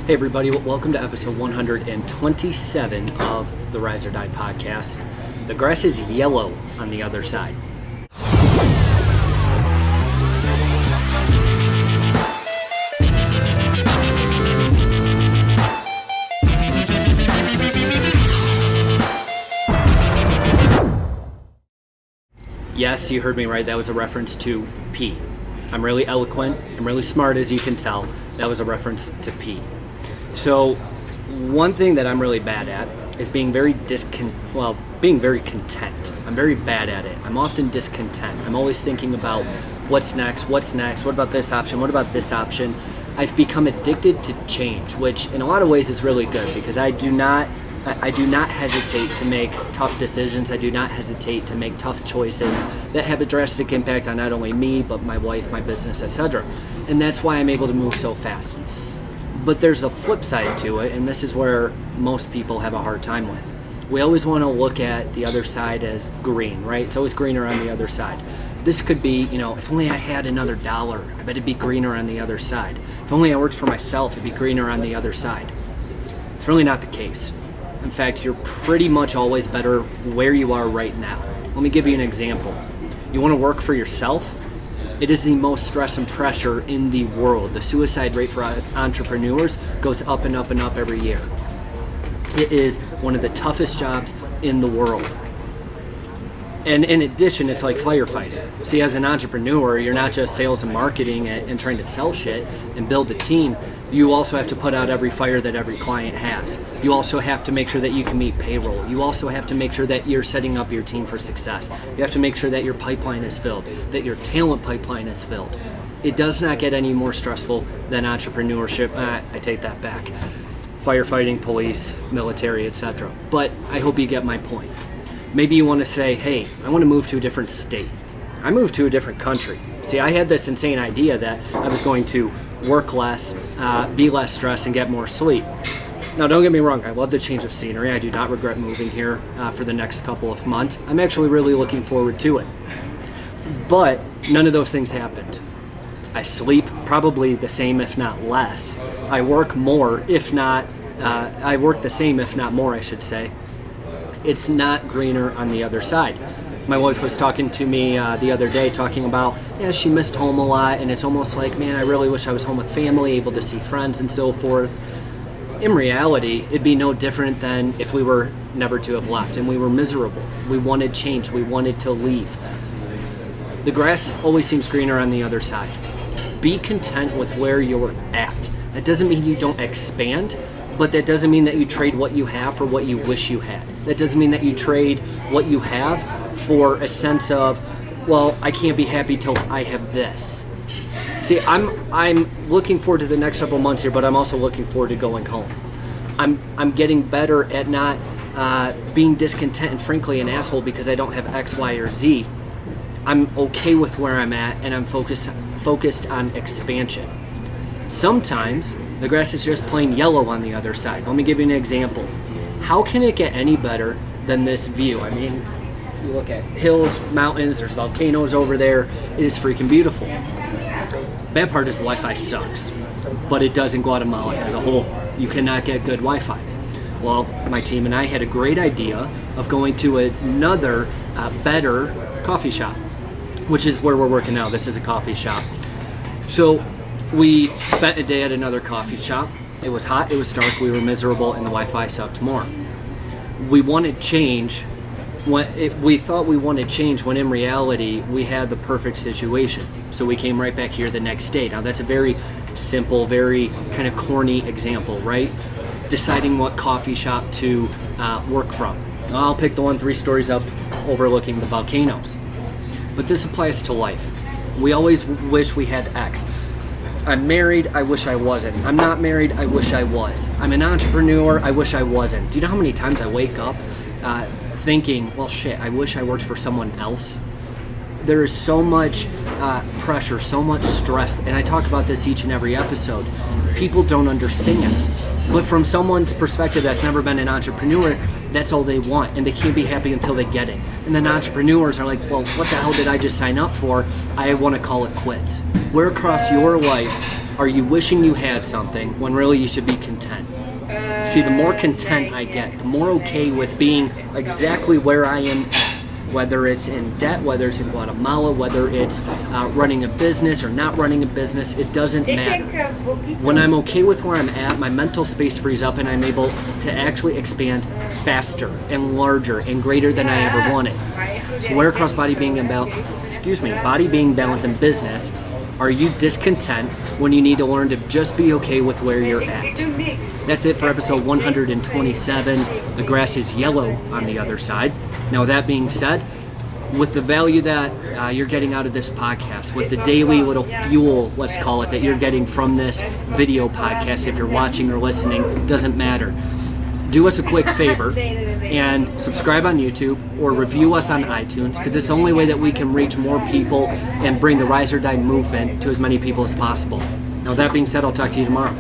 Hey everybody, welcome to episode 127 of the Rise or Die podcast. The grass is yellow on the other side. Yes, you heard me right. That was a reference to pee. I'm really eloquent. I'm really smart, as you can tell. That was a reference to pee. So one thing that I'm really bad at is being very content. I'm very bad at it. I'm often discontent. I'm always thinking about what's next, what about this option, what about this option. I've become addicted to change, which in a lot of ways is really good because I do not hesitate to make tough decisions. I do not hesitate to make tough choices that have a drastic impact on not only me, but my wife, my business, etc. And that's why I'm able to move so fast. But there's a flip side to it, and this is where most people have a hard time with. We always want to look at the other side as green, right? It's always greener on the other side. This could be, if only I had another dollar, I bet it'd be greener on the other side. If only I worked for myself, it'd be greener on the other side. It's really not the case. In fact, you're pretty much always better where you are right now. Let me give you an example. You want to work for yourself? It is the most stress and pressure in the world. The suicide rate for entrepreneurs goes up and up and up every year. It is one of the toughest jobs in the world. And in addition, it's like firefighting. See, as an entrepreneur, you're not just sales and marketing and trying to sell shit and build a team. You also have to put out every fire that every client has. You also have to make sure that you can meet payroll. You also have to make sure that you're setting up your team for success. You have to make sure that your pipeline is filled, that your talent pipeline is filled. It does not get any more stressful than entrepreneurship. I take that back. Firefighting, police, military, etc. But I hope you get my point. Maybe you want to say, hey, I want to move to a different state. I moved to a different country. See, I had this insane idea that I was going to work less, be less stressed, and get more sleep. Now, don't get me wrong, I love the change of scenery. I do not regret moving here for the next couple of months. I'm actually really looking forward to it. But none of those things happened. I sleep probably the same, if not less. I work more, I work the same, if not more, I should say. It's not greener on the other side. My wife was talking to me the other day talking about, she missed home a lot, and it's almost like, man, I really wish I was home with family, able to see friends and so forth. In reality, it'd be no different than if we were never to have left and we were miserable. We wanted change, we wanted to leave. The grass always seems greener on the other side. Be content with where you're at. That doesn't mean you don't expand, but that doesn't mean that you trade what you have for what you wish you had. That doesn't mean that you trade what you have for a sense of, well, I can't be happy till I have this. See, I'm looking forward to the next several months here, but I'm also looking forward to going home. I'm getting better at not being discontent and frankly an asshole because I don't have X, Y, or Z. I'm okay with where I'm at, and I'm focused on expansion. Sometimes the grass is just plain yellow on the other side. Let me give you an example. How can it get any better than this view? I mean, you look at hills, mountains, there's volcanoes over there. It is freaking beautiful. Bad part is the Wi-Fi sucks, but it does in Guatemala as a whole. You cannot get good Wi-Fi. Well, my team and I had a great idea of going to another better coffee shop, which is where we're working now. This is a coffee shop. So we spent a day at another coffee shop. It was hot, it was dark, we were miserable, and the Wi-Fi sucked more. We wanted change. We thought we wanted change when in reality we had the perfect situation. So we came right back here the next day. Now that's a very simple, very kind of corny example, right? Deciding what coffee shop to work from. I'll pick the one 3 stories up overlooking the volcanoes. But this applies to life. We always wish we had X. I'm married, I wish I wasn't. I'm not married, I wish I was. I'm an entrepreneur, I wish I wasn't. Do you know how many times I wake up thinking, well shit, I wish I worked for someone else? There is so much pressure, so much stress, and I talk about this each and every episode. People don't understand. But from someone's perspective that's never been an entrepreneur, that's all they want, and they can't be happy until they get it. And then entrepreneurs are like, well, what the hell did I just sign up for? I want to call it quits. Where across your life Are you wishing you had something when really you should be content? See, the more content I get, the more okay with being exactly where I am at. Whether it's in debt, whether it's in Guatemala, whether it's running a business or not running a business, it doesn't matter. When I'm okay with where I'm at, my mental space frees up and I'm able to actually expand faster and larger and greater than I ever wanted. So where across body being balance in business, are you discontent when you need to learn to just be okay with where you're at? That's it for episode 127. The grass is yellow on the other side. Now, that being said, with the value that you're getting out of this podcast, with the daily little fuel, let's call it, that you're getting from this video podcast, if you're watching or listening, doesn't matter. Do us a quick favor and subscribe on YouTube or review us on iTunes, because it's the only way that we can reach more people and bring the Rise or Die movement to as many people as possible. Now, that being said, I'll talk to you tomorrow.